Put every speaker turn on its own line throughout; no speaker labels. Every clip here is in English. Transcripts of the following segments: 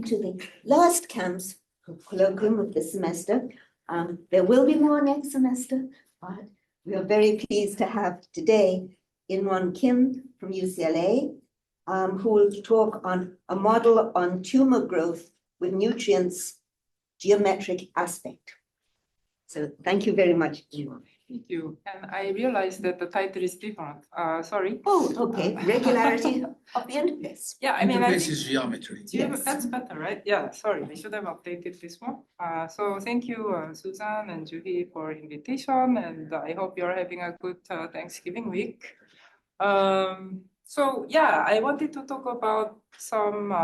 welcome to the last CAMS colloquium of the semester. There will be more next semester, but we are very pleased to have today Inwon Kim from UCLA, who will talk on a model on tumor growth with nutrients geometric aspect. So thank you very much, Inwon.
Thank you. And I realized that the title is different. Sorry.
Oh, okay. Regularity of the interface.
Yeah, I mean,
interface is geometry.
Yes.
That's better, right? Yeah, sorry. I should have updated this one. So thank you, Susan and Judy, for invitation. And I hope you're having a good Thanksgiving week. So yeah, I wanted to talk about some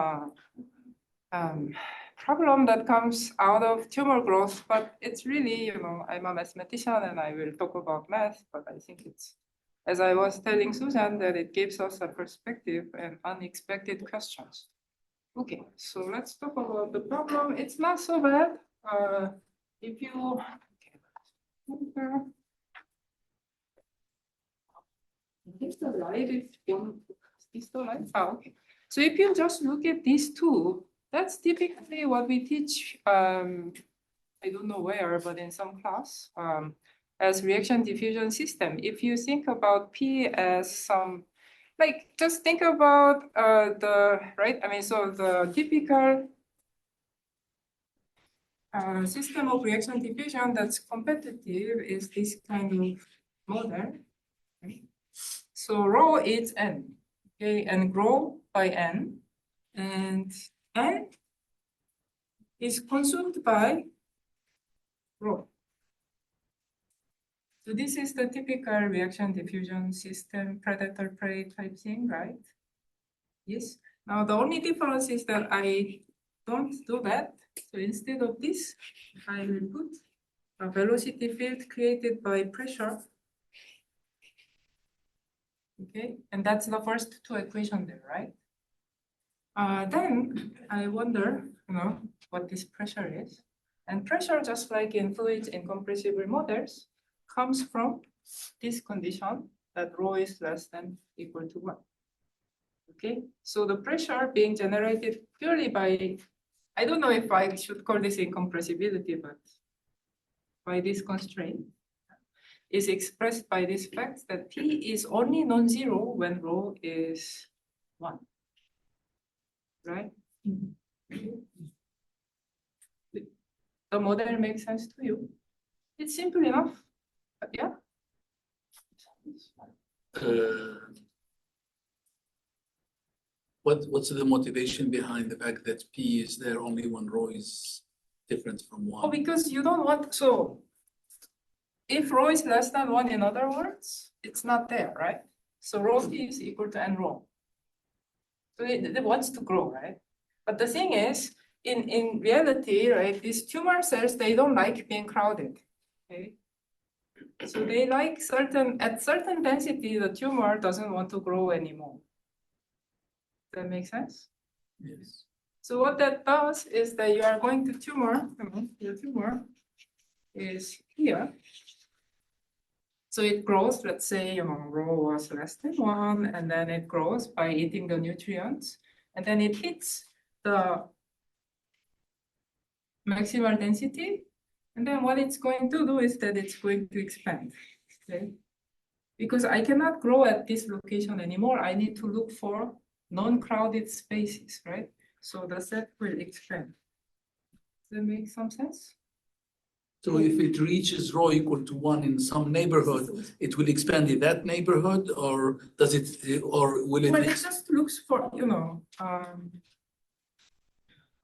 problem that comes out of tumor growth, but it's really, I'm a mathematician and I will talk about math, but I think it's, as I was telling Susan, that it gives us a perspective and unexpected questions. Okay, so let's talk about the problem. It's not so bad. If you, is the light, is the light? Oh, okay. So if you just look at these two, that's typically what we teach, I don't know where, but in some class, as reaction diffusion system. If you think about P as some, like, just think about so the typical system of reaction diffusion that's competitive is this kind of model. Right? So rho is n, okay, and grow by n, and n is consumed by rho. So this is the typical reaction diffusion system, predator-prey type thing, right? Yes. Now the only difference is that I don't do that. So instead of this, I will put a velocity field created by pressure. Okay, and that's the first two equations there, right? Then I wonder, what this pressure is. And pressure, just like in fluids incompressible models, comes from this condition that rho is less than equal to 1. Okay, so the pressure being generated purely by, I don't know if I should call this incompressibility, but by this constraint, is expressed by this fact that P is only non-zero when rho is 1. Right? The model makes sense to you? It's simple enough, but yeah.
What's the motivation behind the fact that P is there only when rho is different from 1?
Oh, because you don't want, so if rho is less than 1, in other words, it's not there, right? So rho P is equal to n rho. So it wants to grow, right? But the thing is, in reality, right, these tumor cells, they don't like being crowded, okay? So they like at certain density, the tumor doesn't want to grow anymore. Does that make sense?
Yes.
So what that does is that you are going to tumor, your tumor is here. So it grows, let's say, rho was less than 1, and then it grows by eating the nutrients, and then it hits the maximal density, and then what it's going to do is that it's going to expand, okay? Because I cannot grow at this location anymore, I need to look for non-crowded spaces, right? So the set will expand. Does that make some sense?
So if it reaches rho equal to 1 in some neighborhood, it will expand in that neighborhood, or does it, or will it?
Well, it just looks for,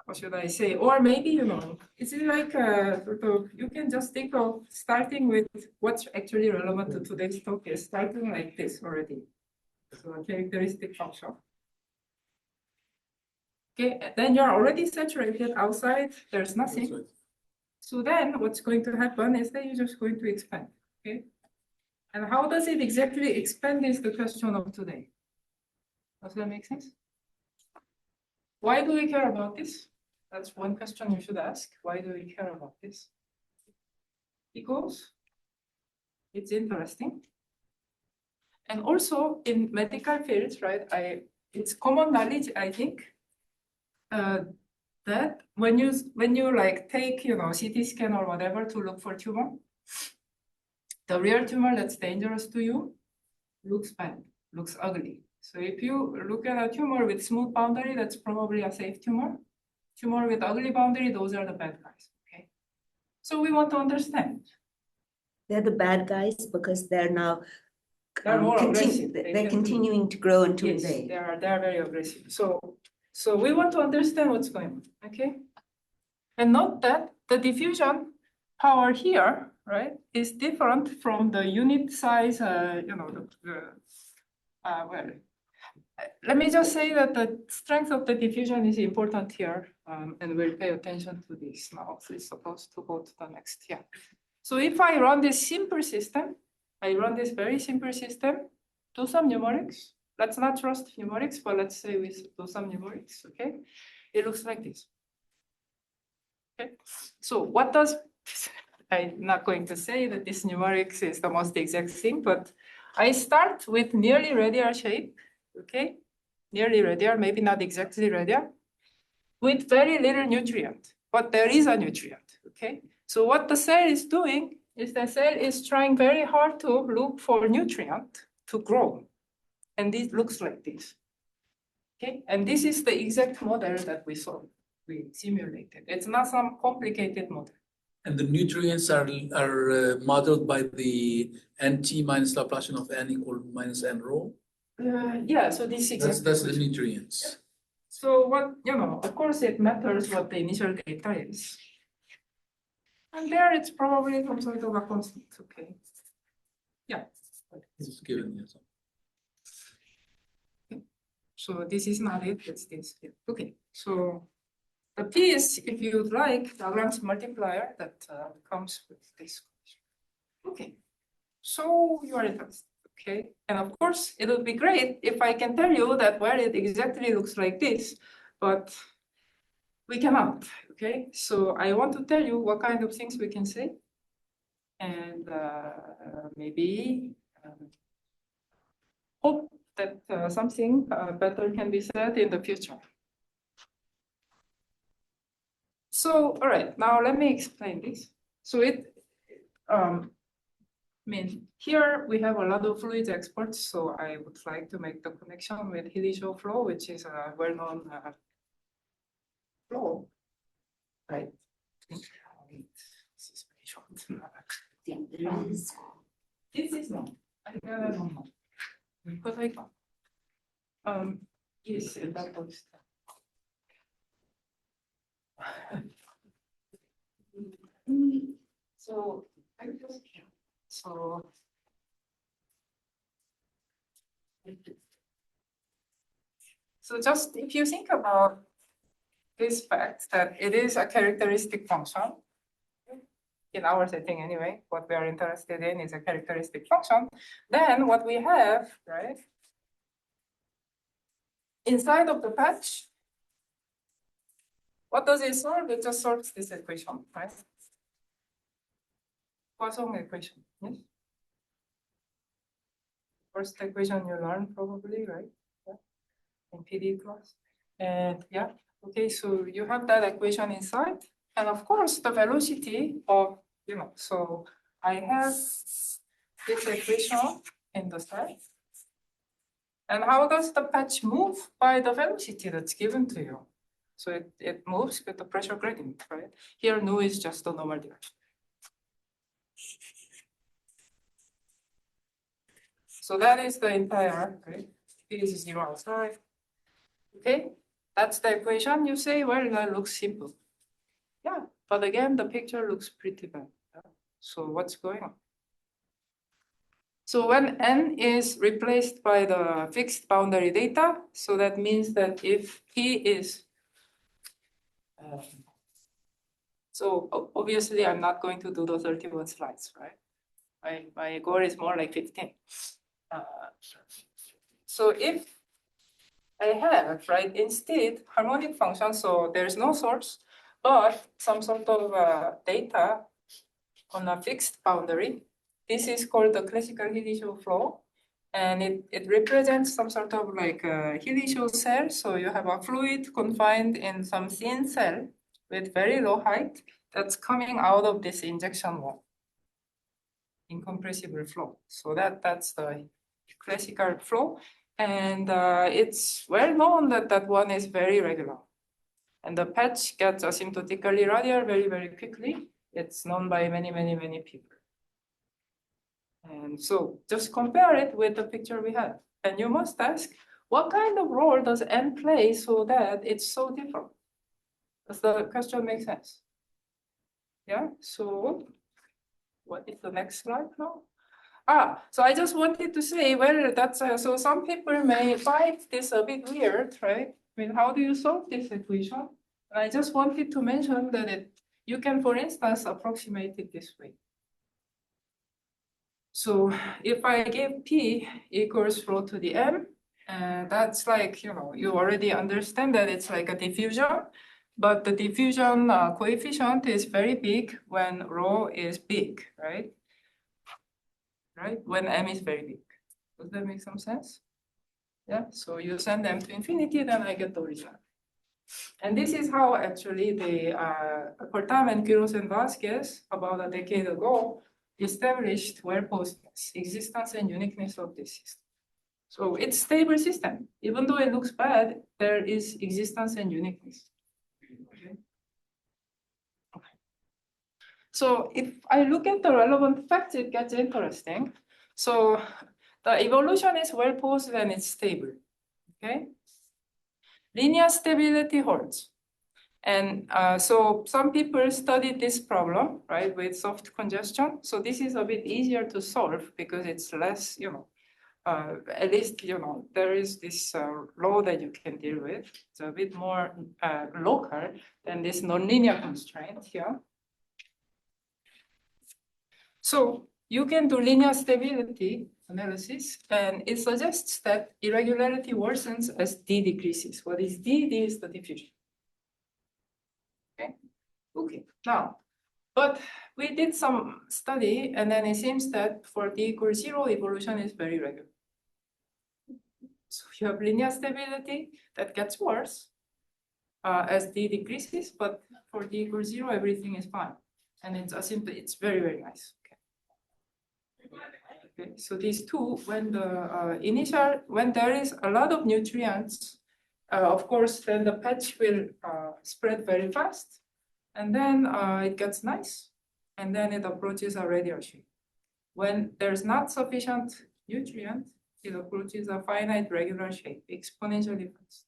what should I say? Or maybe, it's like sort of, you can just think of starting with what's actually relevant to today's talk is starting like this already. So a characteristic function. Okay, then you're already saturated outside, there's nothing. Right. So then what's going to happen is that you're just going to expand, okay? And how does it exactly expand is the question of today. Does that make sense? Why do we care about this? That's one question you should ask. Why do we care about this? Because it's interesting. And also in medical fields, right, it's common knowledge, I think, that when you like take CT scan or whatever to look for tumor, the real tumor that's dangerous to you looks bad, looks ugly. So if you look at a tumor with smooth boundary, that's probably a safe tumor. Tumor with ugly boundary, those are the bad guys. Okay. So we want to understand.
They're the bad guys because they're now
They're more
continu-
aggressive. They
they're
can do-
continuing to grow and to
Yes,
invade.
they are very aggressive. So we want to understand what's going on. Okay. And note that the diffusion power here, right, is different from the unit size, let me just say that the strength of the diffusion is important here, and we'll pay attention to this now. So it's supposed to go to the next here. So if I run this simple system, I run this very simple system, do some numerics. Let's not trust numerics, but let's say we do some numerics, okay? It looks like this. Okay, so what does, I'm not going to say that this numerics is the most exact thing, but I start with nearly radial shape, okay? Nearly radial, maybe not exactly radial, with very little nutrient, but there is a nutrient, okay? So what the cell is doing is the cell is trying very hard to look for nutrient to grow. And this looks like this, okay? And this is the exact model that we saw. We simulated. It's not some complicated model.
And the nutrients are modeled by the NT minus Laplacian of n equal minus n rho.
Yeah, so this exactly.
That's the nutrients.
So what, of course it matters what the initial data is. And there it's probably some sort of a constant, okay? Yeah.
It's given here.
So this is not it, it's this. Yeah. Okay, so the P is, if you'd like, the Lagrange multiplier that comes with this. Okay, so you are interested, okay? And of course, it would be great if I can tell you that, well, it exactly looks like this, but we cannot, okay? So I want to tell you what kind of things we can say. And maybe hope that something better can be said in the future. So, all right, now let me explain this. So here we have a lot of fluids experts, so I would like to make the connection with Hilly-Shaw flow, which is a well-known flow, right? This is very short.
Yeah, it is.
This is not. I don't know. Because I got. Yes, that was. So I just so just if you think about this fact that it is a characteristic function, in our setting anyway, what we are interested in is a characteristic function, then what we have, right, inside of the patch, what does it solve? It just solves this equation, right? Poisson equation, yes? First equation you learned probably, right? Yeah. In PD class. And yeah, okay, so you have that equation inside. And of course, the velocity of, so I have this equation in the side. And how does the patch move? By the velocity that's given to you. So it moves with the pressure gradient, right? Here, nu is just the normal direction. So that is the entire, right? P is 0 outside. Okay, that's the equation. You say, well, that looks simple. Yeah, but again, the picture looks pretty bad. So what's going on? So when n is replaced by the fixed boundary data, so that means that if P is, so obviously I'm not going to do the 31 slides, right? My goal is more like 15. So if I have, right, instead harmonic function, so there's no source, but some sort of data on a fixed boundary. This is called the classical Hilly-Shaw flow. And it represents some sort of like a helioshell cell. So you have a fluid confined in some thin cell with very low height that's coming out of this injection wall. Incompressible flow. So that's the classical flow. And it's well known that that one is very regular. And the patch gets asymptotically radial very, very quickly. It's known by many, many, many people. And so just compare it with the picture we had. And you must ask, what kind of role does N play so that it's so different? Does the question make sense? Yeah, so what is the next slide now? So I just wanted to say, well, that's, so some people may find this a bit weird, right? I mean, how do you solve this equation? And I just wanted to mention that you can, for instance, approximate it this way. So if I give P equals rho to the M, that's like, you already understand that it's like a diffusion, but the diffusion coefficient is very big when rho is big, right? Right? When M is very big. Does that make some sense? Yeah, so you send M to infinity, then I get the original. And this is how actually the Cortam and Quiros and Vasquez, about a decade ago, established well-postness, existence and uniqueness of this system. So it's a stable system. Even though it looks bad, there is existence and uniqueness. Okay. So if I look at the relevant facts, it gets interesting. So the evolution is well-posed and it's stable. Okay. Linear stability holds. And so some people studied this problem, right, with soft congestion. So this is a bit easier to solve because it's less, at least, there is this law that you can deal with. It's a bit more local than this nonlinear constraint here. So you can do linear stability analysis, and it suggests that irregularity worsens as D decreases. What is D? D is the diffusion. Okay, now, but we did some study, and then it seems that for D equals 0, evolution is very regular. So you have linear stability that gets worse as D decreases, but for D equals 0, everything is fine. And it's very, very nice. Okay, so these two, when the when there is a lot of nutrients, of course, then the patch will spread very fast. And then it gets nice, and then it approaches a radial shape. When there's not sufficient nutrient, it approaches a finite regular shape, exponentially fast.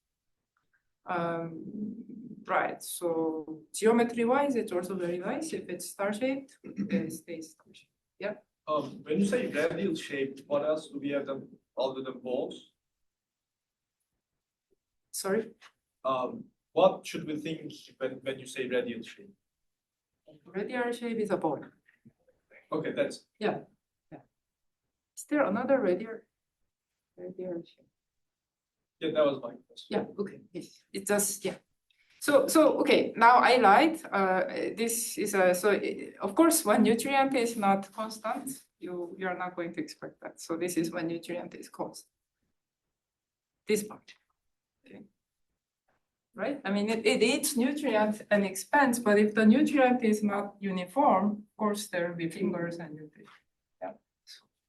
Right, so geometry-wise, it's also very nice. If it's star-shaped, it stays star-shaped. Yeah?
When you say radial shape, what else do we have other than balls?
Sorry?
What should we think when you say radial shape?
Radial shape is a ball.
Okay, that's.
Yeah. Is there another radial shape?
Yeah, that was my question.
Yeah, okay. Yes. It just, yeah. So okay, now I lied. This is of course, when nutrient is not constant, you're not going to expect that. So this is when nutrient is constant. This part. Okay. Right? I mean, it eats nutrient and expands, but if the nutrient is not uniform, of course, there will be fingers and nutrient. Yeah.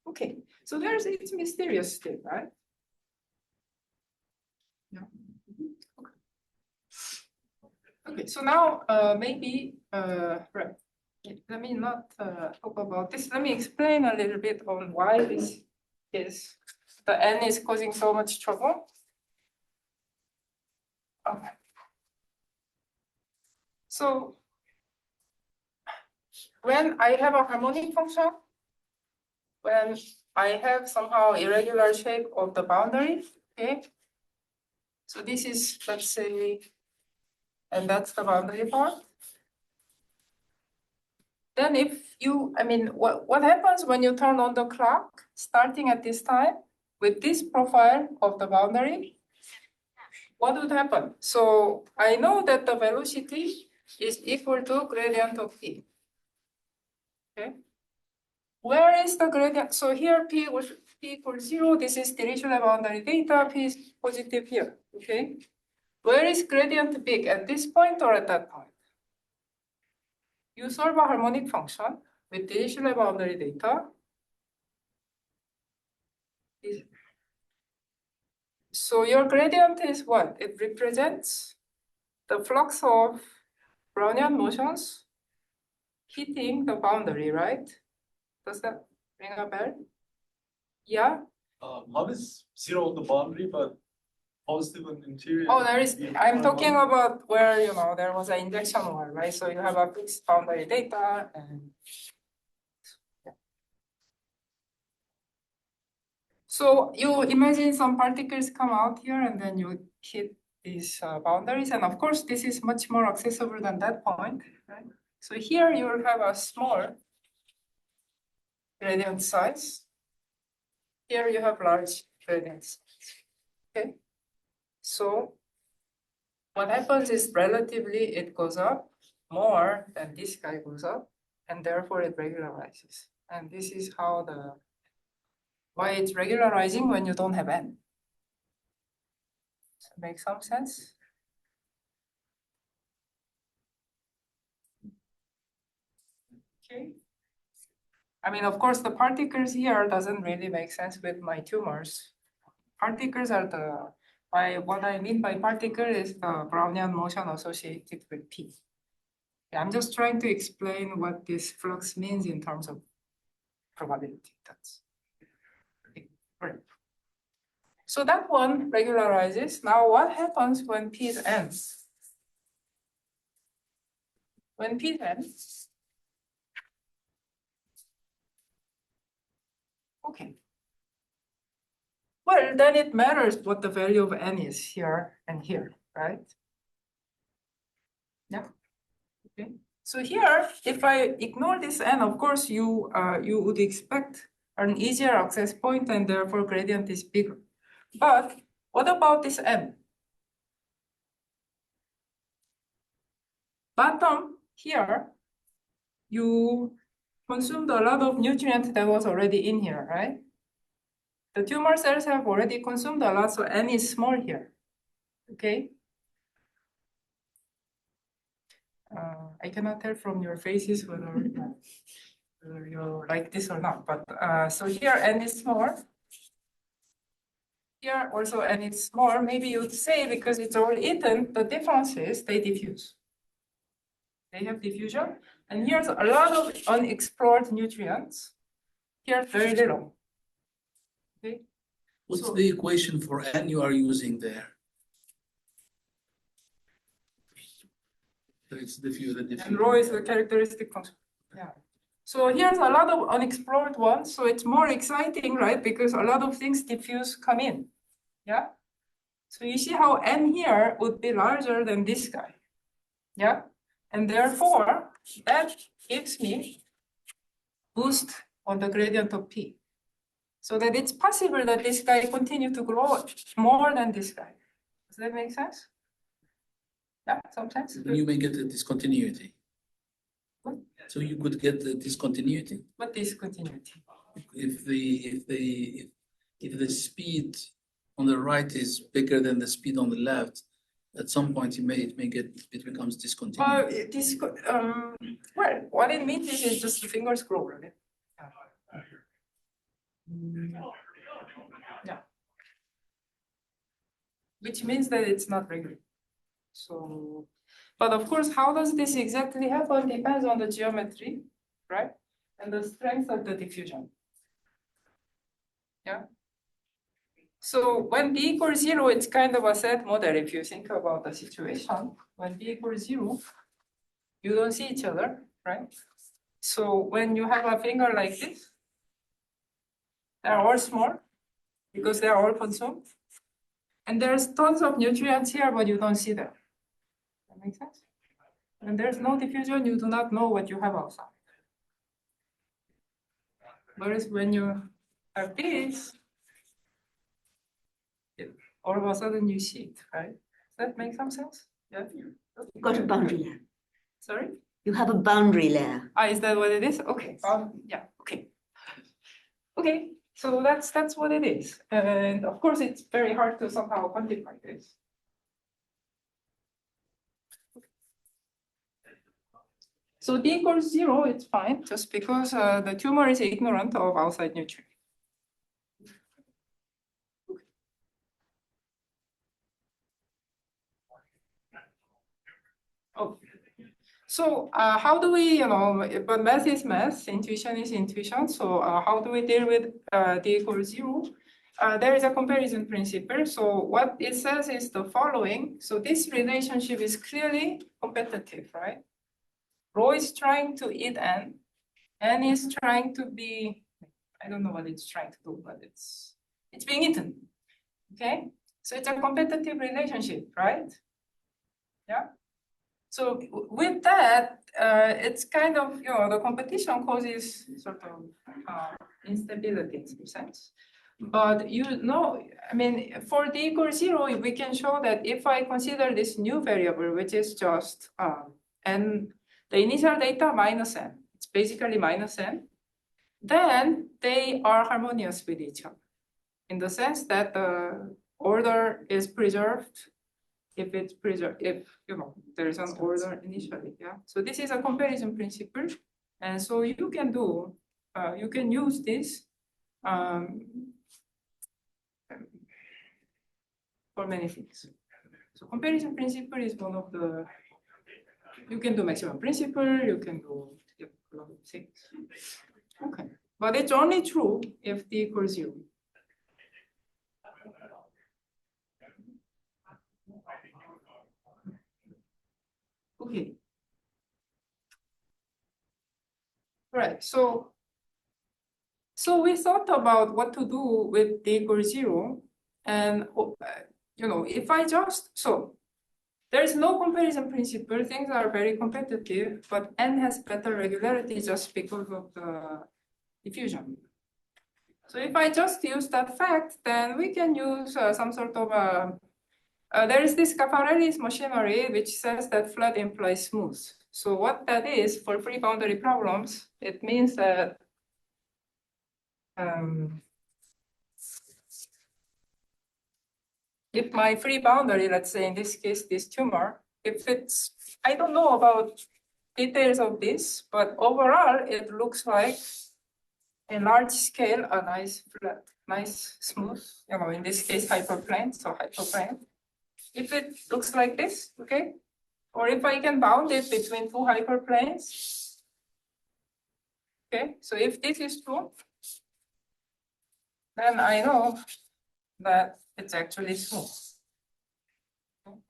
Okay. So it's mysterious still, right? Yeah. Okay. Okay. So now maybe right. Let me not talk about this. Let me explain a little bit on why this is the N is causing so much trouble. Okay. So when I have a harmonic function, when I have somehow irregular shape of the boundary, okay? So this is, let's say, and that's the boundary part. Then if you, I mean, what happens when you turn on the clock, starting at this time, with this profile of the boundary, what would happen? So I know that the velocity is equal to gradient of P. Okay. Where is the gradient? So here P P equals 0, this is the irregular boundary data, P is positive here, okay? Where is gradient big, at this point or at that point? You solve a harmonic function with the irregular boundary data. So your gradient is what? It represents the flux of Brownian motions hitting the boundary, right? Does that ring a bell? Yeah?
How is zero on the boundary, but positive on the interior?
Oh, I'm talking about where, there was an injection wall, right? So you have a fixed boundary data and. Yeah. So you imagine some particles come out here and then you hit these boundaries. And of course, this is much more accessible than that point, right? So here you will have a small gradient size. Here you have large gradient size, okay? So what happens is relatively it goes up more than this guy goes up, and therefore it regularizes. And this is why it's regularizing when you don't have n. Does that make some sense? Okay. I mean, of course, the particles here doesn't really make sense with my tumors. Particles are what I mean by particle is the Brownian motion associated with P. I'm just trying to explain what this flux means in terms of probability. That's right. So that one regularizes. Now what happens when P ends? When P ends, okay. Well, then it matters what the value of n is here and here, right? Yeah. Okay. So here, if I ignore this n, of course, you would expect an easier access point and therefore gradient is bigger. But what about this n? Bottom here, you consumed a lot of nutrient that was already in here, right? The tumor cells have already consumed a lot, so n is small here, okay? I cannot tell from your faces whether you like this or not, but so here n is small. Here also n is small. Maybe you'd say because it's all eaten, the difference is they diffuse. They have diffusion, and here's a lot of unexplored nutrients. Here, very little. Okay.
What's
So-
the equation for n you are using there? So it's the diffusion.
And rho is the characteristic function. Yeah. So here's a lot of unexplored ones. So it's more exciting, right? Because a lot of things diffuse come in. Yeah. So you see how n here would be larger than this guy. Yeah. And therefore, that gives me boost on the gradient of P. So that it's possible that this guy continue to grow more than this guy. Does that make sense? Yeah, sometimes.
Then you may get a discontinuity.
What?
So you could get the discontinuity
What is continuity?
if the speed on the right is bigger than the speed on the left. At some point, it becomes discontinuous.
Well, what it means is just the fingers grow, right? Yeah. Which means that it's not regular. So, but of course, how does this exactly happen depends on the geometry, right? And the strength of the diffusion. Yeah. So when B equals 0, it's kind of a sad model if you think about the situation. When B equals 0, you don't see each other, right? So when you have a finger like this, they're all small because they're all consumed. And there's tons of nutrients here, but you don't see them. That makes sense? When there's no diffusion, you do not know what you have outside. Whereas when you have this, all of a sudden you see it, right? Does that make some sense? Yeah.
You've got a boundary layer.
Sorry?
You have a boundary layer.
Is that what it is? Okay. Yeah. Okay. Okay. So that's what it is. And of course, it's very hard to somehow quantify this. So D equals 0, it's fine, just because the tumor is ignorant of outside nutrient. Oh, so how do we, but math is math, intuition is intuition. So how do we deal with D equals 0? There is a comparison principle. So what it says is the following. So this relationship is clearly competitive, right? Rho is trying to eat N is trying to be, I don't know what it's trying to do, but it's being eaten. Okay, so it's a competitive relationship, right? Yeah. So with that, it's kind of, the competition causes sort of instability in some sense. But I mean, for D equals 0, we can show that if I consider this new variable, which is just N, the initial data minus N, it's basically minus N, then they are harmonious with each other in the sense that the order is preserved if it's preserved, if there is an order initially. Yeah. So this is a comparison principle, and so you can do, you can use this for many things. So comparison principle is one of the. You can do maximum principle. You can do a lot of things. Okay, but it's only true if D equals 0. Okay. Right. So we thought about what to do with D equals 0, and if I just there is no comparison principle. Things are very competitive, but N has better regularity just because of the diffusion. So if I just use that fact, then we can use some sort of there is this Caffarelli's machinery which says that flat implies smooth. So what that is for free boundary problems, it means that if my free boundary, let's say in this case, this tumor, if it's, I don't know about details of this, but overall it looks like a large scale, a nice flat, nice smooth, in this case hyperplane, so hyperplane. If it looks like this, okay, or if I can bound it between two hyperplanes, okay, so if this is true, then I know that it's actually smooth.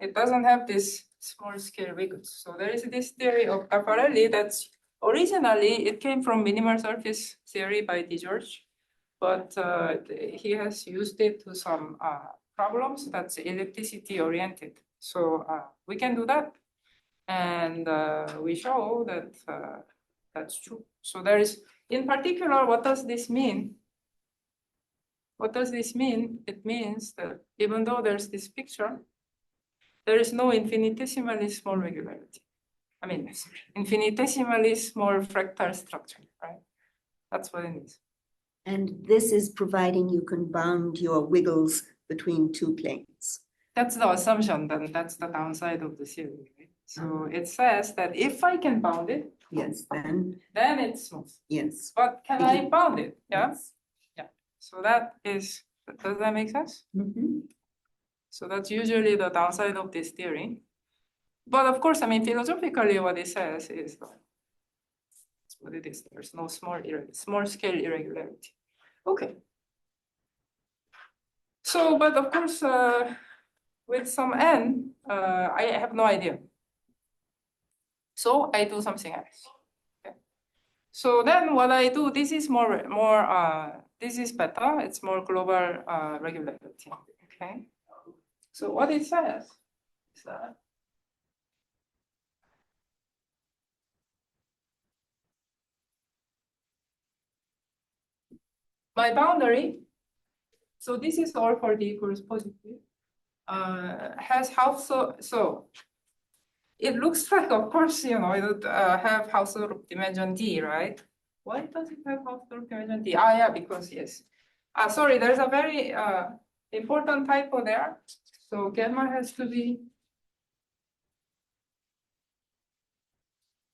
It doesn't have this small scale wiggles. So there is this theory of Caffarelli that's originally, it came from minimal surface theory by DeGeorge, but he has used it to some problems that's ellipticity oriented. So we can do that. And we show that that's true. So there is, in particular, what does this mean? What does this mean? It means that even though there's this picture, there is no infinitesimally small regularity. I mean, infinitesimally small fractal structure, right? That's what it is.
And this is providing you can bound your wiggles between two planes.
That's the assumption, then that's the downside of the theory. Right? So it says that if I can bound it,
Yes,
then it's smooth.
yes.
But can I bound it? Yeah.
Yes.
Yeah. So that is, does that make sense?
Mhm.
So that's usually the downside of this theory. But of course, I mean, philosophically, what it says is that's what it is. There's no small scale irregularity. Okay. So, but of course, with some N, I have no idea. So I do something else. Okay. So then what I do, this is this is better. It's more global regularity. Okay. So what it says is that my boundary, so this is all for D equals positive, has so it looks like, of course, it would have Hausdorff dimension D, right? Why does it have Hausdorff dimension D? Yeah, because yes. Sorry, there's a very important typo there. So gamma has to be.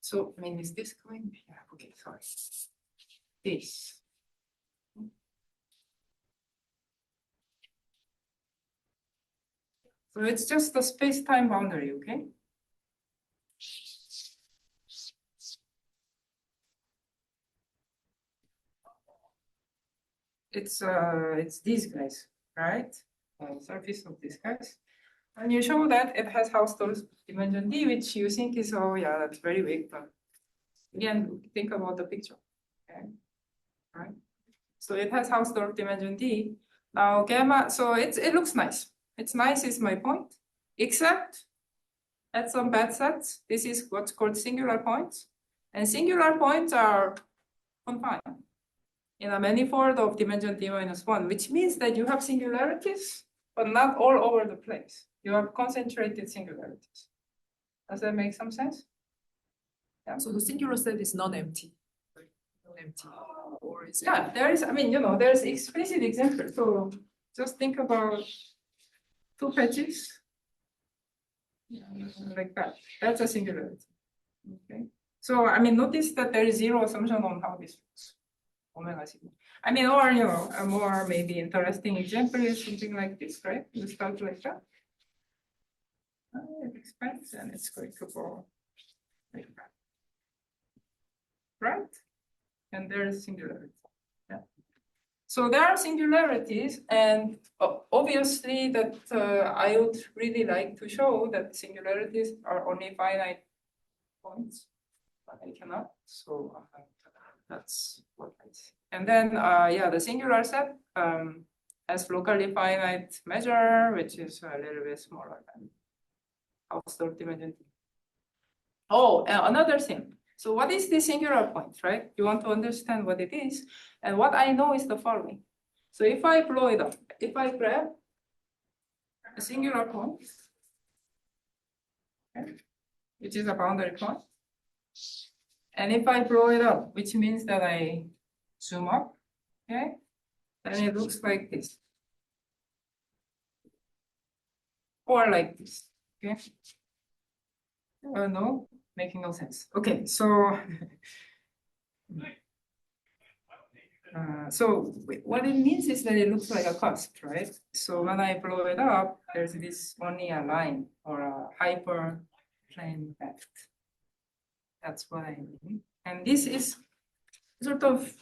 So, I mean, is this going? Yeah, okay, sorry. This. So it's just the space-time boundary, okay? It's these guys, right? Surface of these guys. And you show that it has Hausdorff dimension D, which you think is, oh yeah, that's very big, but again, think about the picture, okay? Right? So it has Hausdorff dimension D. Now gamma, so it looks nice. It's nice is my point, except at some bad sets, this is what's called singular points. And singular points are confined in a manifold of dimension D minus one, which means that you have singularities, but not all over the place. You have concentrated singularities. Does that make some sense? Yeah.
So the singular set is non-empty. Non-empty. Or is it?
Yeah, there is, I mean, you know, there's explicit example. So just think about two patches. Like that. That's a singularity. Okay. So I mean, notice that there is zero assumption on how this looks. Omega sigma. I mean, or you know, a more maybe interesting example is something like this, right? You start like that. It expands and it's going to go like that. Right? And there is singularity. Yeah. So there are singularities, and obviously that I would really like to show that singularities are only finite points, but I cannot. So that's what I see. And then, yeah, the singular set has locally finite measure, which is a little bit smaller than Hausdorff dimension. Oh, another thing. So what is the singular point, right? You want to understand what it is. And what I know is the following. So if I blow it up, if I grab a singular point, okay, which is a boundary point, and if I blow it up, which means that I zoom up, okay, then it looks like this. Or like this, okay? No, making no sense. Okay, so so what it means is that it looks like a cusp, right? So when I blow it up, there's this only a line or a hyperplane effect. That's what I mean. And this is sort of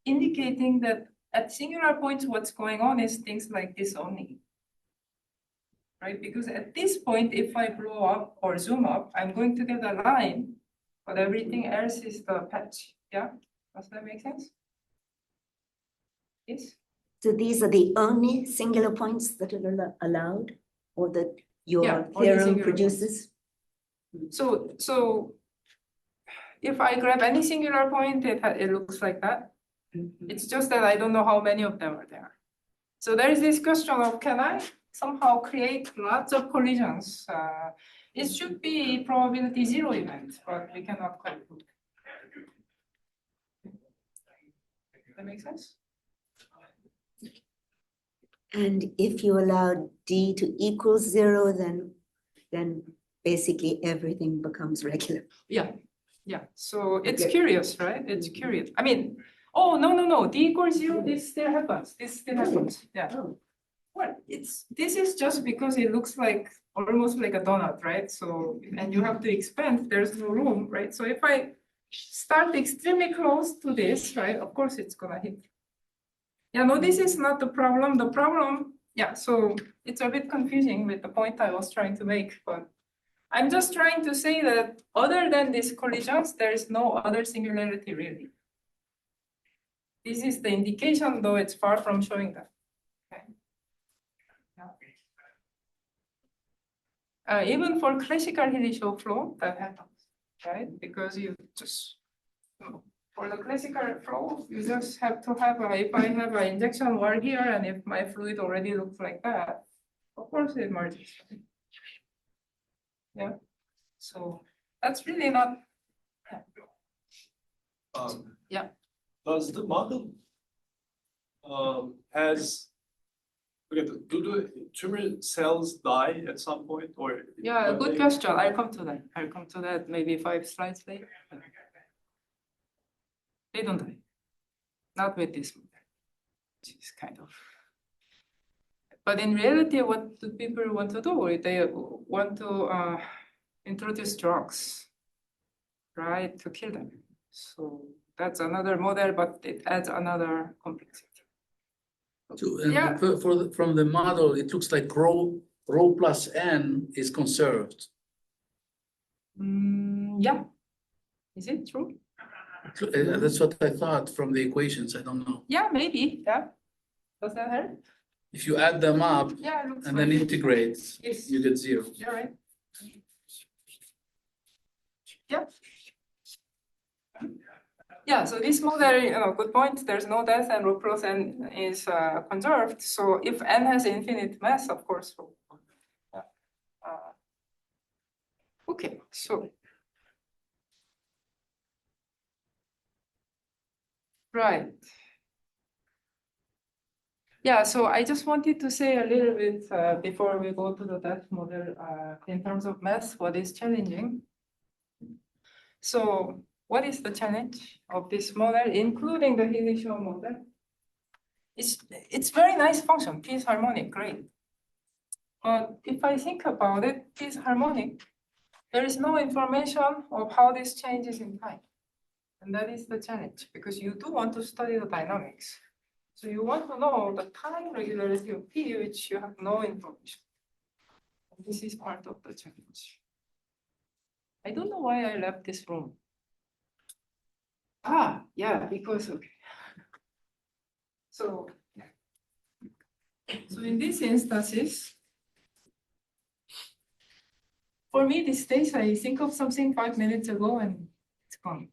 indicating that at singular points, what's going on is things like this only. Right? Because at this point, if I blow up or zoom up, I'm going to get a line, but everything else is the patch. Yeah? Does that make sense? Yes?
So these are the only singular points that are allowed, or that your
Yeah, only
theorem
singular
produces?
So if I grab any singular point, it looks like that. It's just that I don't know how many of them are there. So there is this question of, can I somehow create lots of collisions? It should be probability zero event, but we cannot quite do that. That makes sense?
And if you allow D to equal zero, then basically everything becomes regular.
Yeah. So it's
Okay.
curious, right? It's curious. I mean, oh, no. D equals zero, this still happens. This still happens. Yeah.
Oh.
Well, this is just because it looks like almost like a donut, right? So, and you have to expand, there's no room, right? So if I start extremely close to this, right, of course it's gonna hit. Yeah, no, this is not the problem. The problem, yeah, so it's a bit confusing with the point I was trying to make, but I'm just trying to say that other than these collisions, there is no other singularity really. This is the indication, though it's far from showing that. Okay. Yeah. Even for classical Hilly-Shaw flow, that happens, right? Because you just, for the classical flow, you just have to have if I have an injection wall here, and if my fluid already looks like that, of course it merges. Yeah. So that's really not.
Yeah. Does the model has, okay, do the tumor cells die at some point or?
Yeah,
when
good
they-
question. I'll come to that. I'll come to that maybe 5 slides later. They don't die. Not with this model, which is kind of. But in reality, what do people want to do? They want to introduce drugs, right, to kill them. So that's another model, but it adds another complexity.
So, and
Yeah.
from the model, it looks like rho plus n is conserved.
Yeah. Is it true?
That's what I thought from the equations, I don't know.
Yeah, maybe. Yeah. Does that help?
If you add them up
Yeah, it looks
and
like
then
it.
integrate,
Yes.
you get 0.
You're right. Yeah. Yeah, so this model, good point. There's no death and rho plus n is conserved. So if n has infinite mass, of course. Okay, so. Right. Yeah, so I just wanted to say a little bit before we go to the death model in terms of math, what is challenging. So what is the challenge of this model, including the Hilly-Shaw model? It's very nice function, P is harmonic, great. But if I think about it, P is harmonic. There is no information of how this changes in time. And that is the challenge, because you do want to study the dynamics. So you want to know the time regularity of P, which you have no information. And this is part of the challenge. I don't know why I left this room. Yeah, because, okay. So in these instances, for me, these days, I think of something 5 minutes ago and it's gone.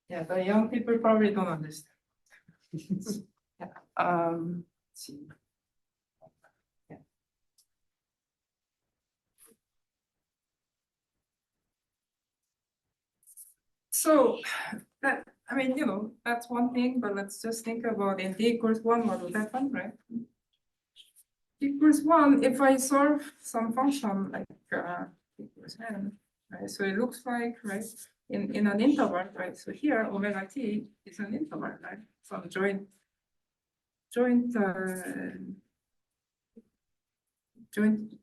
Yeah, the young people probably don't understand. Yeah. Let's see. Yeah. So that, I mean, that's one thing, but let's just think about in t equals 1, what would happen, right? T equals 1, if I solve some function like t equals n, right? So it looks like, right, in an interval, right? So here, omega t is an interval, right? Some joint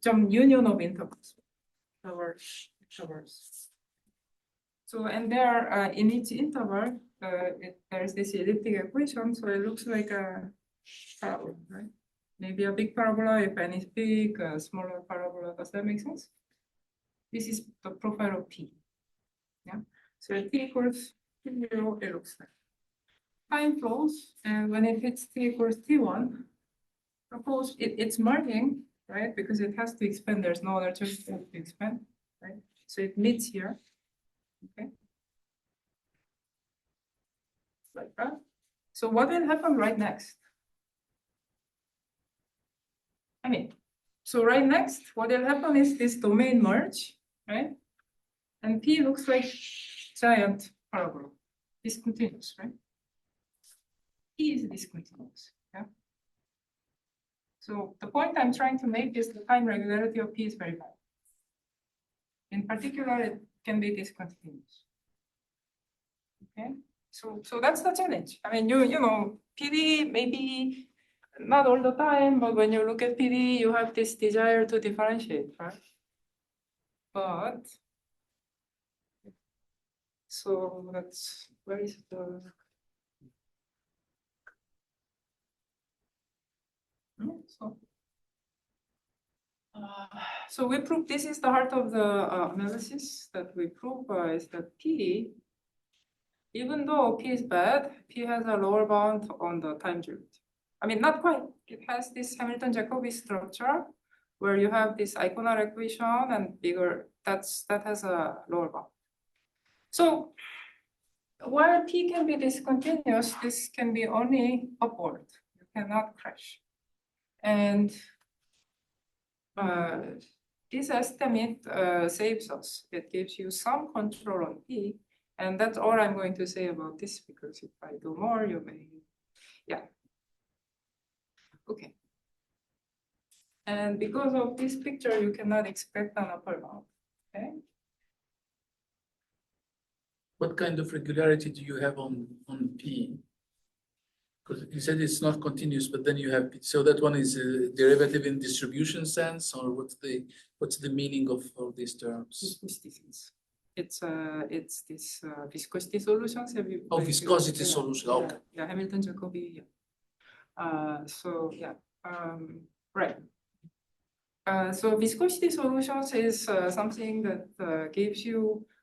some union of intervals. So, and there in each interval, there's this elliptic equation, so it looks like a parabola, right? Maybe a big parabola if n is big, a smaller parabola. Does that make sense? This is the profile of P. Yeah. So at t equals 0, it looks like. Time flows, and when it hits t equals t1, suppose it's merging, right? Because it has to expand. There's no other choice to expand, right? So it meets here. Okay. Like that. So what will happen right next? I mean, so right next, what will happen is this domain merge, right? And P looks like giant parabola, discontinuous, right? P is discontinuous, yeah? So the point I'm trying to make is the time regularity of P is very bad. In particular, it can be discontinuous. Okay, so that's the challenge. I mean, you know, PD maybe not all the time, but when you look at PD, you have this desire to differentiate, right? But so that's where is the so we prove this is the heart of the analysis that we prove is that P, even though P is bad, P has a lower bound on the time derivative. I mean, not quite. It has this Hamilton-Jacobi structure where you have this iconal equation and bigger, that has a lower bound. So while P can be discontinuous, this can be only upward. You cannot crash. And this estimate saves us. It gives you some control on P, And that's all I'm going to say about this, because if I do more, you may, yeah. Okay. And because of this picture, you cannot expect an upper bound, okay?
What kind of regularity do you have on P? Because you said it's not continuous, but then you have, so that one is a derivative in distribution sense, or what's the meaning of these terms?
Viscosity sense. It's this viscosity solutions. Have you?
Oh, viscosity
yeah,
solution,
yeah,
okay.
yeah, Hamilton Jacobi. Yeah. So yeah. Right. So viscosity solutions is something that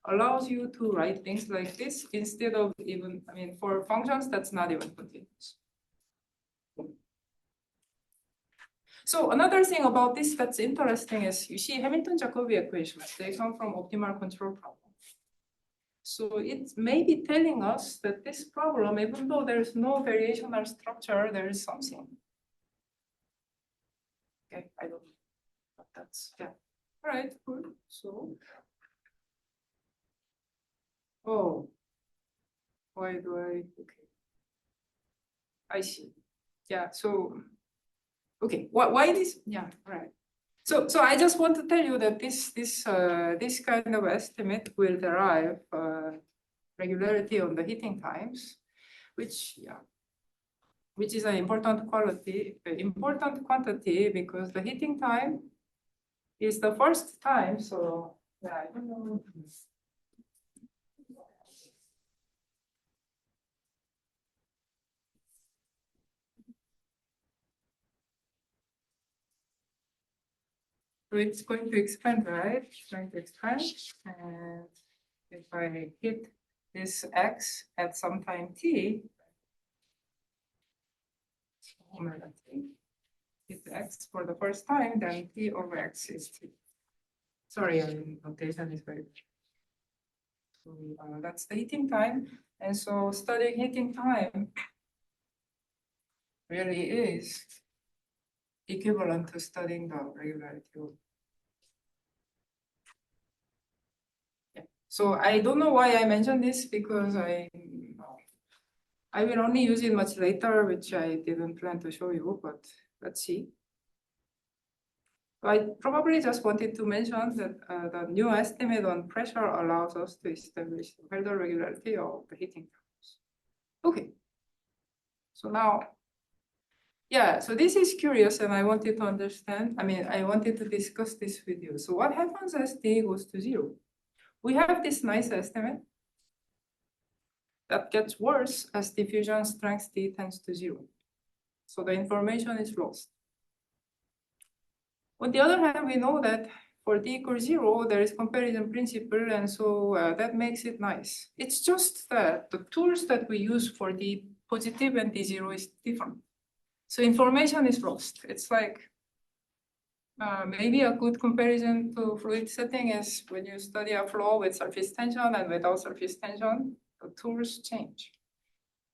allows you to write things like this instead of even, I mean, for functions that's not even continuous. So another thing about this that's interesting is you see Hamilton Jacobi equations, they come from optimal control problem. So it may be telling us that this problem, even though there is no variational structure, there is something. Okay, I don't know, but that's, yeah. All right, good. So, oh, why do I, okay. I see. Yeah, so, okay, why this? Yeah, right. So I just want to tell you that this kind of estimate will derive regularity on the heating times, which is an important quantity because the heating time is the first time. So yeah, I don't know. So it's going to expand, right? It's going to expand, and if I hit this x at some time t, omega t, hit x for the first time, then t over x is t. Sorry, notation is very. So that's the heating time, and so studying heating time really is equivalent to studying the regularity. Yeah. So I don't know why I mentioned this because I will only use it much later, which I didn't plan to show you, but let's see. I probably just wanted to mention that the new estimate on pressure allows us to establish the Felder regularity of the heating times. Okay. So now, yeah, so this is curious and I wanted to understand, I wanted to discuss this with you. So what happens as t goes to 0? We have this nice estimate that gets worse as diffusion strength t tends to 0. So the information is lost. On the other hand, we know that for t equals 0, there is comparison principle, and so that makes it nice. It's just that the tools that we use for d positive and d0 is different. So information is lost. It's like maybe a good comparison to fluid setting is when you study a flow with surface tension and without surface tension, the tools change.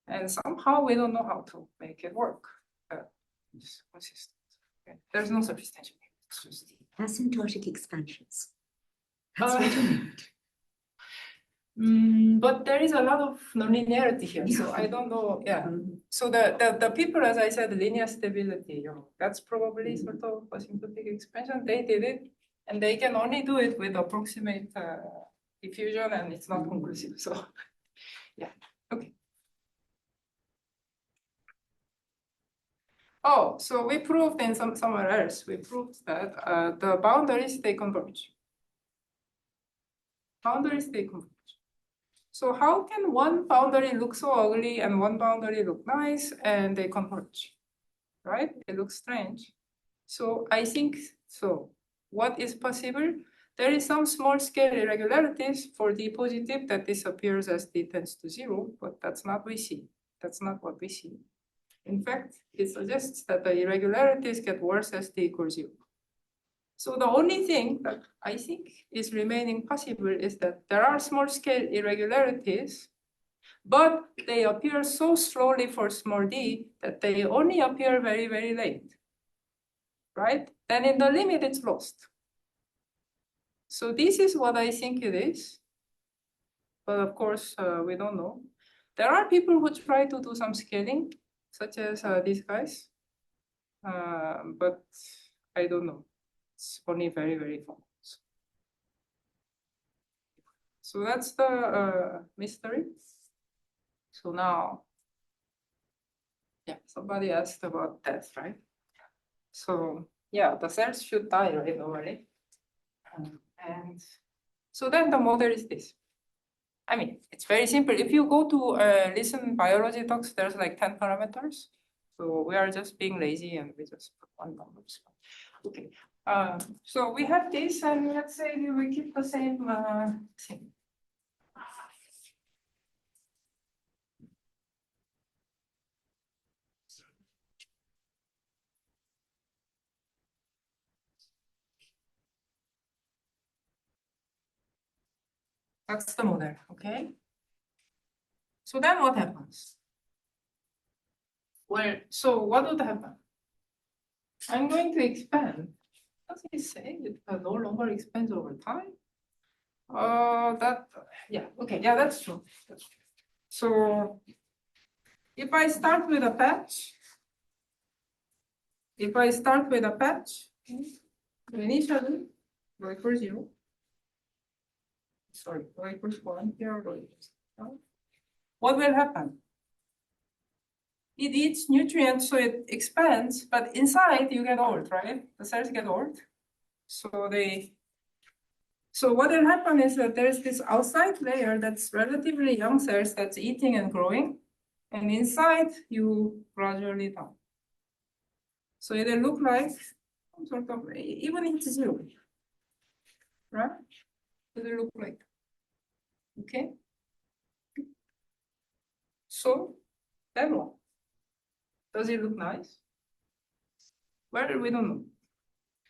And somehow we don't know how to make it work. It's consistent. Okay. There's no surface tension. It's just
Asymptotic expansions. That's what you meant.
But there is a lot of nonlinearity here, so I don't know. Yeah. So the people, as I said, linear stability, that's probably sort of asymptotic expansion. They did it, and they can only do it with approximate diffusion, and it's not conclusive. So, yeah. Okay. Oh, so we proved in somewhere else. We proved that the boundaries they converge. Boundaries they converge. So how can one boundary look so ugly and one boundary look nice and they converge, right? It looks strange. So I think so. What is possible? There is some small scale irregularities for d positive that disappears as d tends to 0, but that's not what we see. That's not what we see. In fact, it suggests that the irregularities get worse as t equals 0. So the only thing that I think is remaining possible is that there are small scale irregularities, but they appear so slowly for small d that they only appear very, very late, right? Then in the limit, it's lost. So this is what I think it is. but of course, we don't know. There are people who try to do some scaling, such as these guys, but I don't know. It's only very, very far. So that's the mystery. So now, yeah, somebody asked about death, right? So yeah, the cells should die, right, normally. And so then the model is this. I mean, it's very simple. If you go to listen biology talks, there's like 10 parameters. So we are just being lazy and we just put one number. Okay. So we have this, and let's say we keep the same thing. That's the model, okay? So then what happens? Well, so what would happen? I'm going to expand. Does it say it no longer expands over time? Yeah, okay, yeah, that's true. That's true. So if I start with a patch, initially, rho equals 0. Sorry, rho equals 1 here, rho equals 1. What will happen? It eats nutrients, so it expands, but inside you get old, right? The cells get old. So what will happen is that there's this outside layer that's relatively young cells that's eating and growing, and inside you gradually die. So it'll look like some sort of, even if it's 0, right? It'll look like, okay? So then what? Does it look nice? Well, we don't know.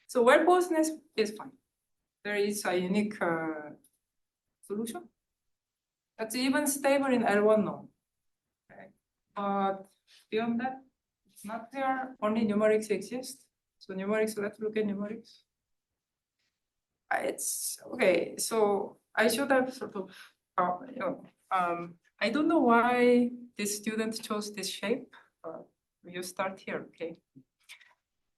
So well-posedness is fine. There is a unique solution that's even stable in L1 node. Okay. But beyond that, it's not there. Only numerics exist. So numerics, let's look at numerics. It's okay. So I should have sort of, I don't know why this student chose this shape. You start here, okay?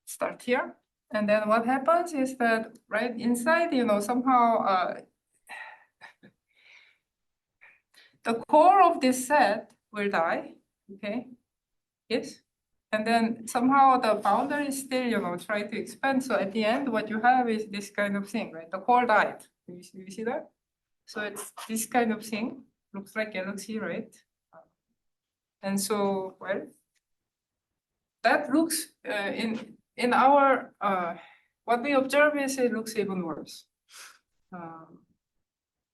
Start here. And then what happens is that right inside, somehow the core of this set will die, okay? Yes. And then somehow the boundary still, try to expand. So at the end, what you have is this kind of thing, right? The core died. You see that? So it's this kind of thing. Looks like galaxy, right? And so, well, that looks in our what we observe is it looks even worse.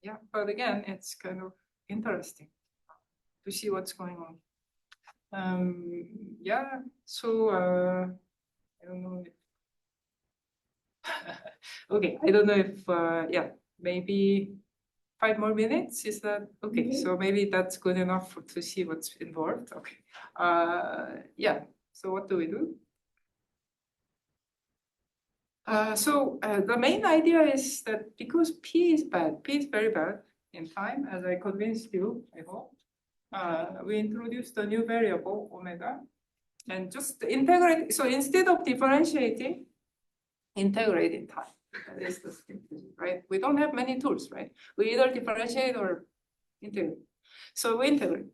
Yeah, but again, it's kind of interesting to see what's going on. Yeah, so I don't know if okay, I don't know if yeah, maybe 5 more minutes. Is that okay? So maybe that's good enough to see what's involved. Okay. Yeah. So what do we do? So the main idea is that because P is bad, P is very bad in time, as I convinced you, I hope. We introduced a new variable, omega, and just integrate. So instead of differentiating, integrate in time. That is the simplicity, right? We don't have many tools, right? We either differentiate or integrate. So we integrate.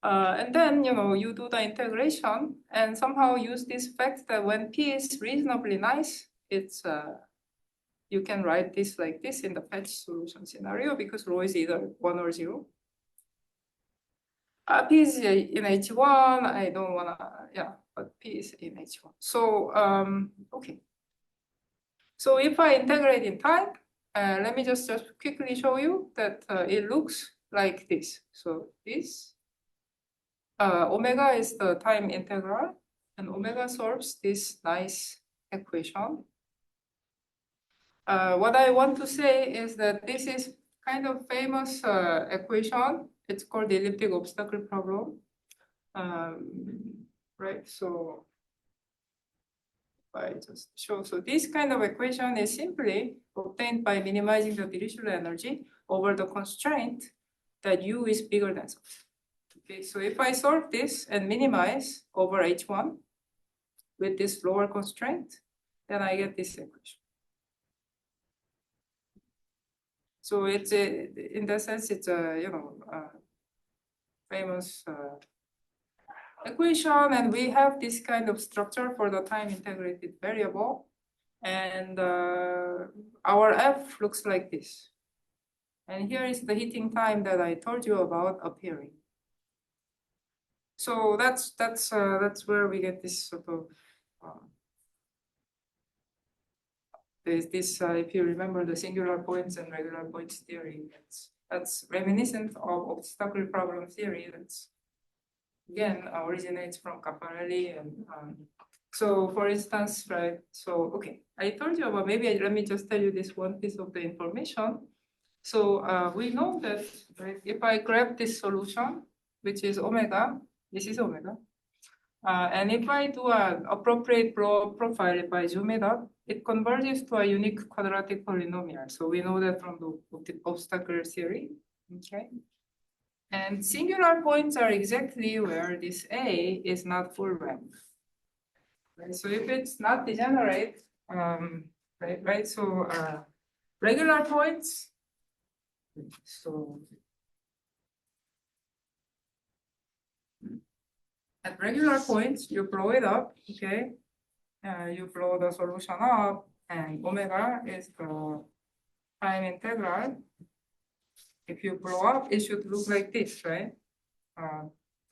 And then, you do the integration and somehow use this fact that when P is reasonably nice, it's you can write this like this in the patch solution scenario because rho is either 1 or 0. P is in H1. I don't wanna, yeah, but P is in H1. So okay. So if I integrate in time, let me just quickly show you that it looks like this. So this omega is the time integral, and omega solves this nice equation. What I want to say is that this is kind of famous equation. It's called the elliptic obstacle problem. Right, so I just show. So this kind of equation is simply obtained by minimizing the Dirichlet energy over the constraint that U is bigger than something. Okay, so if I solve this and minimize over H1 with this lower constraint, then I get this equation. So it's a, in that sense, it's a, you know, famous equation, and we have this kind of structure for the time integrated variable, and our F looks like this. And here is the heating time that I told you about appearing. So that's where we get this sort of there's this if you remember the singular points and regular points theory, that's reminiscent of obstacle problem theory. That's again originates from Caffarelli, and so for instance, right? So okay, I told you about, maybe let me just tell you this one piece of the information. So we know that, right, if I grab this solution, which is omega, this is omega, and if I do an appropriate profile, if I zoom it up, it converges to a unique quadratic polynomial. So we know that from the obstacle theory, okay? And singular points are exactly where this A is not full rank. Right? So if it's not degenerate, right? So regular points, so at regular points, you blow it up, okay? You blow the solution up, and omega is the time integral. If you blow up, it should look like this, right?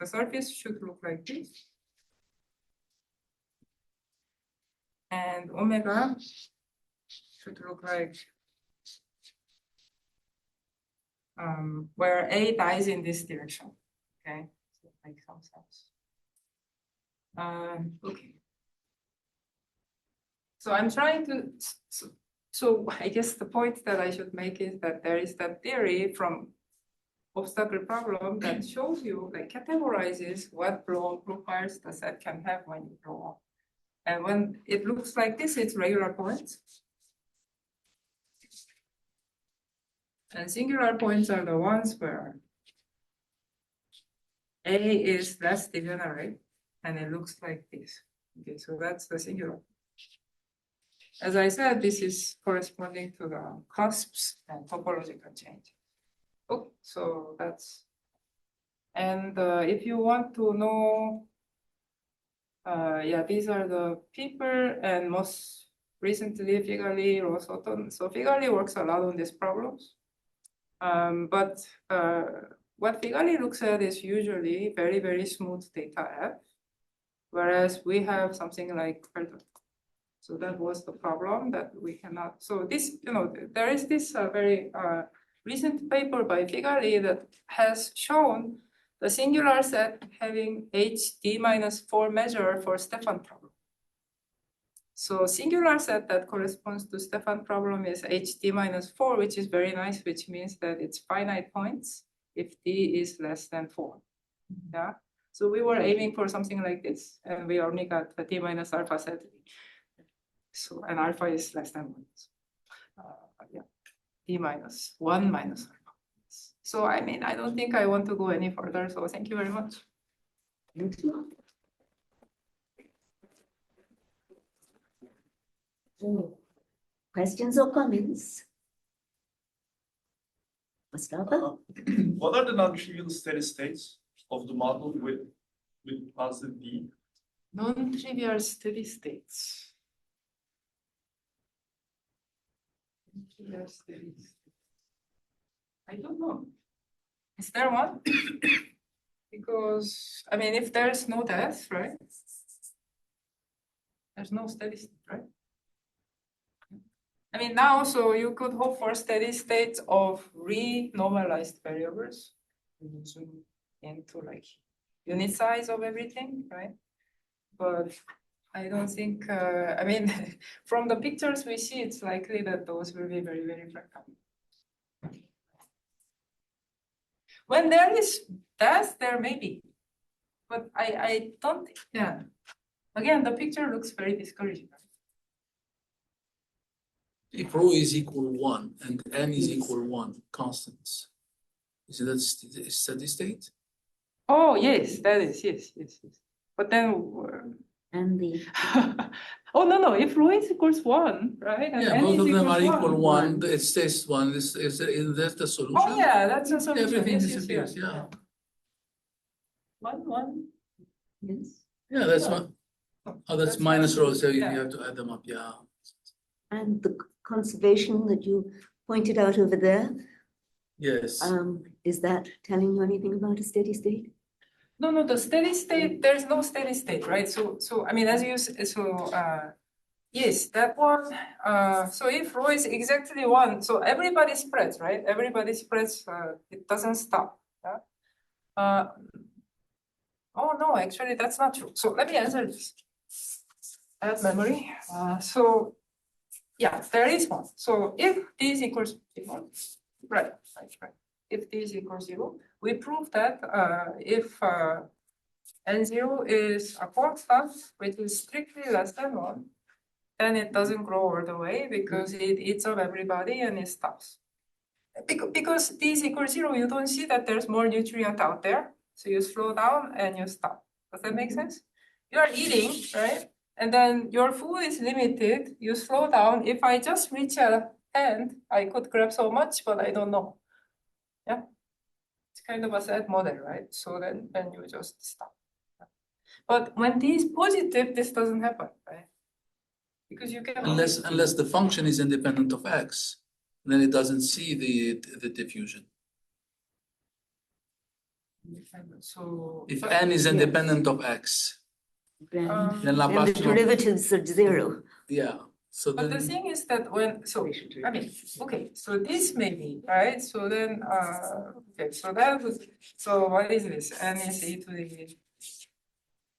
The surface should look like this. And omega should look like where A dies in this direction, okay? So it makes some sense. Okay. So I'm trying to, so I guess the point that I should make is that there is that theory from obstacle problem that shows you, like, categorizes what blow-up profiles the set can have when you blow up. And when it looks like this, it's regular points. And singular points are the ones where A is less degenerate, and it looks like this. Okay, so that's the singular. As I said, this is corresponding to the cusps and topological change. Okay, so that's, and if you want to know, yeah, these are the people, and most recently Figali, Rosoton. So Figali works a lot on these problems. But what Figali looks at is usually very, very smooth data F, whereas we have something like Felton. So that was the problem, that we cannot. So this, you know, there is this very recent paper by Figali that has shown the singular set having HD-4 measure for Stefan problem. So singular set that corresponds to Stefan problem is HD-4, which is very nice, which means that it's finite points if D is less than 4. Yeah. So we were aiming for something like this, and we only got the D minus alpha set. So, and alpha is less than 1. Yeah, D-1 minus alpha. So, I mean, I don't think I want to go any further. So thank you very much.
Thank you. So, questions or comments? Mustafa?
What are the non-trivial steady states of the model with positive D?
Non-trivial steady states. I don't know. Is there one? Because, I mean, if there's no death, right? There's no steady state, right? I mean, now, so you could hope for steady states of re-normalized variables into like unit size of everything, right? But I don't think, I mean, from the pictures we see, it's likely that those will be very, very fractal. When there is death, there may be, but I don't think, yeah. Again, the picture looks very discouraging.
If rho is equal 1 and n is equal 1, constants, Is it a steady state?
Oh, yes, that is, yes. But then,
And the,
oh, no, if rho is equals 1, right? And
Yeah,
n
both
is
of them are
equals
equal
1.
one, it stays one, that's the solution?
Oh, yeah, that's a solution.
Everything
Yes,
disappears, yeah.
1.
yes.
Yeah, that's
Yeah.
one. Oh, that's
That's
minus
one.
rho, so you
Yeah.
have to add them up, yeah.
And the conservation that you pointed out over there,
Yes,
is that telling you anything about a steady state?
No, the steady state, there's no steady state, right? So I mean, as you, yes, that one, so if rho is exactly 1, so everybody spreads, right? Everybody spreads, it doesn't stop, yeah? Oh, no, actually, that's not true. So let me answer this. I have memory. So, yeah, there is one. So if this equals 0, right. If this equals 0, we prove that if n0 is a constant, which is strictly less than 1, then it doesn't grow all the way because it eats up everybody and it stops. Because this equals 0, you don't see that there's more nutrient out there. So you slow down and you stop. Does that make sense? You are eating, right? And then your food is limited. You slow down. If I just reach a hand, I could grab so much, but I don't know. Yeah. It's kind of a sad model, right? So then you just stop. But when t is positive, this doesn't happen, right? Because you can
unless the function is independent of x, then it doesn't see the diffusion.
So
If n is independent of x,
Then
then
the
Laplace transform,
derivatives are 0.
yeah, so
but the
then,
thing is that when, so, I mean, okay, so this may be, right? So then, okay, so that was, so what is this? N is e to the,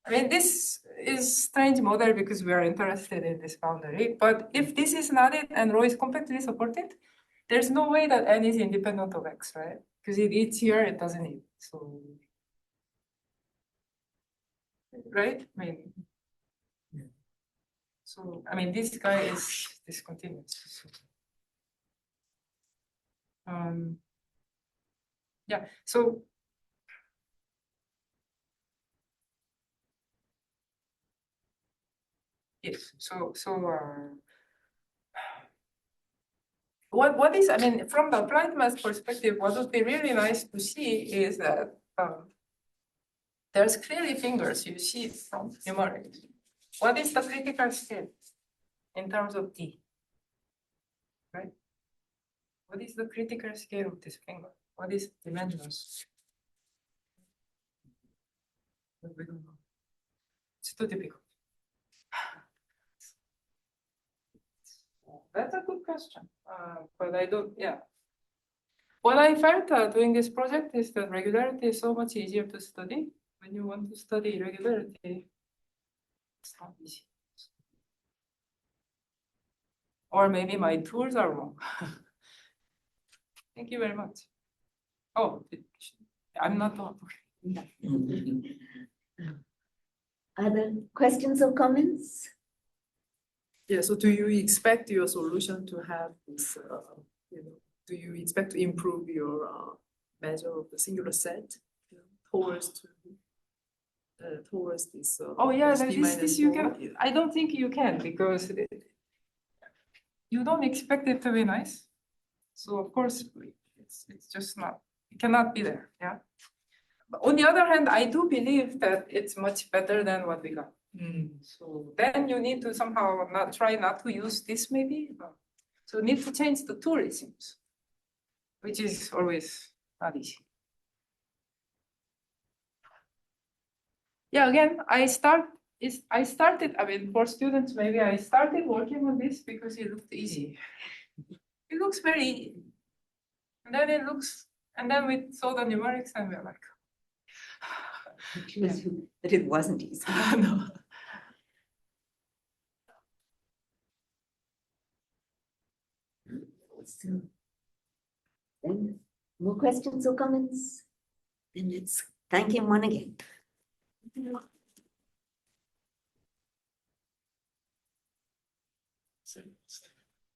I mean, this is strange model because we are interested in this boundary, but if this is not it and rho is completely supported, there's no way that n is independent of x, right? Because it eats here, it doesn't eat, so. Right? I mean, so, I mean, this guy is discontinuous. So, yeah, so yes, what is, I mean, from the applied math perspective, what would be really nice to see is that there's clearly fingers you see from numerics. What is the critical scale in terms of D? Right? What is the critical scale of this finger? What is dimensions? We don't know. It's too difficult. That's a good question, but I don't, yeah. What I felt doing this project is that regularity is so much easier to study. When you want to study irregularity, it's not easy. Or maybe my tools are wrong. Thank you very much. Oh, I'm not the one.
Other questions or comments?
Yeah, so do you expect your solution to have this, do you expect to improve your measure of the singular set towards this?
Oh yeah,
D
this
minus
you
4?
can. I don't think you can because you don't expect it to be nice. So of course it's just not. It cannot be there. Yeah. But on the other hand, I do believe that it's much better than what we got. So then you need to somehow try not to use this maybe. So you need to change the tool, it seems, which is always not easy. Yeah, again, I started, I mean, for students, maybe I started working on this because it looked easy. It looks very easy. And then we saw the numerics and we were like,
That it wasn't easy.
no.
So, then, more questions or comments? Then let's thank him one again.